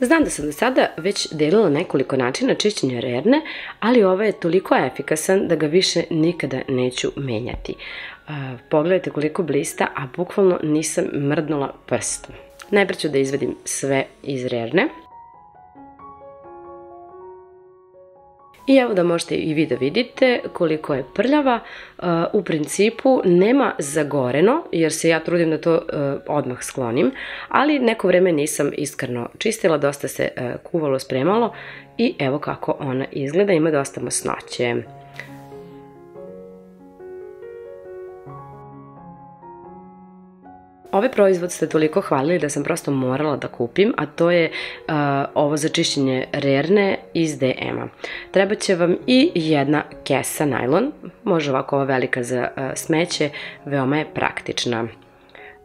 Znam da sam do sada već delila nekoliko načina čišćenja rerne, ali ovaj je toliko efikasan da ga više nikada neću menjati. Pogledajte koliko blista, a bukvalno nisam mrdnula prstom. Najprije ću da izvadim sve iz rerne. I evo da možete i vi da vidite koliko je prljava. U principu nema zagoreno, jer se ja trudim da to odmah sklonim, ali neko vreme nisam iskreno čistila, dosta se kuvalo, spremalo i evo kako ona izgleda, ima dosta masnoće. Ovaj proizvod ste toliko hvalili da sam prosto morala da kupim, a to je ovo za čišćenje rerne iz DM-a. Treba će vam i jedna kesa najlon, može ovako ova velika za smeće, veoma je praktična.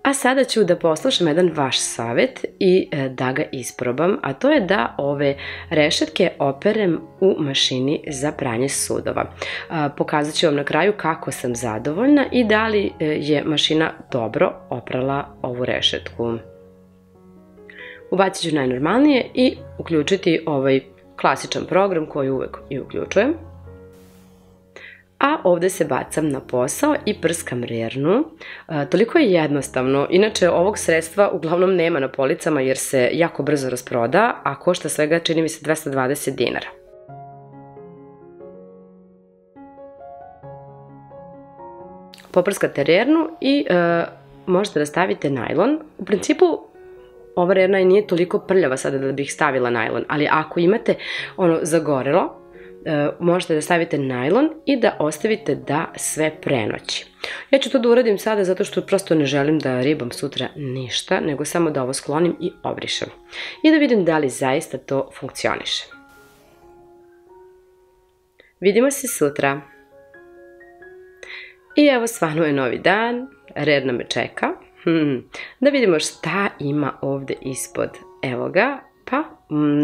A sada ću da poslušam jedan vaš savjet i da ga isprobam, a to je da ove rešetke operem u mašini za pranje sudova. Pokazat ću vam na kraju kako sam zadovoljna i da li je mašina dobro oprala ovu rešetku. Ubacit ću najnormalnije i uključiti ovaj klasičan program koji uvek i uključujem. A ovde se bacam na posao i prskam rernu. Toliko je jednostavno. Inače, ovog sredstva uglavnom nema na policama jer se jako brzo rasproda, a košta svega, čini mi se, 220 dinara. Poprskate rernu i možete da stavite najlon. U principu, ova rerna nije toliko prljava sada da bih stavila najlon, ali ako imate ono zagorelo, možete da stavite najlon i da ostavite da sve prenoći. Ja ću to da uradim sada zato što prosto ne želim da ribam sutra ništa, nego samo da ovo sklonim i obrišem. I da vidim da li zaista to funkcioniše. Vidimo se sutra. I evo svanuo novi dan, rerna me čeka. Da vidimo šta ima ovde ispod. Evo ga. Pa,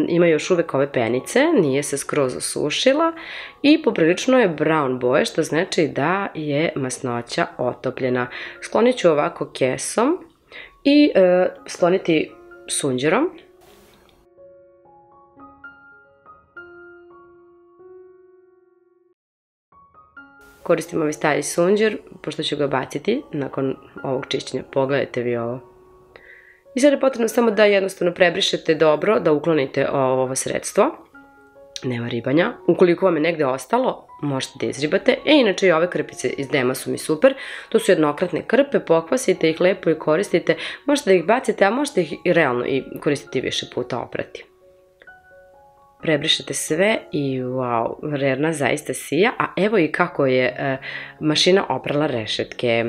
ima još uvek ove penice, nije se skroz osušila i poprilično je brown boje, što znači da je masnoća otopljena. Sklonit ću ovako kesom i skloniti sunđerom. Koristim ovaj stari sunđer, pošto ću ga baciti nakon ovog čišćenja. Pogledajte vi ovo. I sad je potrebno samo da jednostavno prebrišete dobro, da uklonite ovo sredstvo. Nema ribanja. Ukoliko vam je negde ostalo, možete da izribate. Inače i ove krpice iz DM-a su mi super. To su jednokratne krpe, pokvasite ih lepo i koristite. Možete da ih bacite, a možete ih i realno i koristiti više puta, oprati. Prebrišete sve i wow, rerna zaista sija, a evo i kako je mašina oprala rešetke.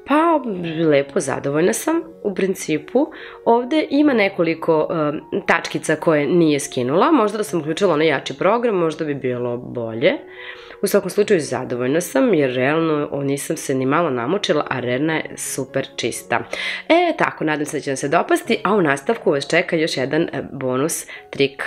Pa, lepo, zadovoljna sam u principu. Ovde ima nekoliko tačkica koje nije skinula, možda da sam uključila onaj jači program, možda bi bilo bolje. U svakom slučaju zadovoljna sam jer realno nisam se ni malo namučila, a rerna je super čista. Tako, nadam se da će vam se dopasti, a u nastavku vas čeka još jedan bonus trik.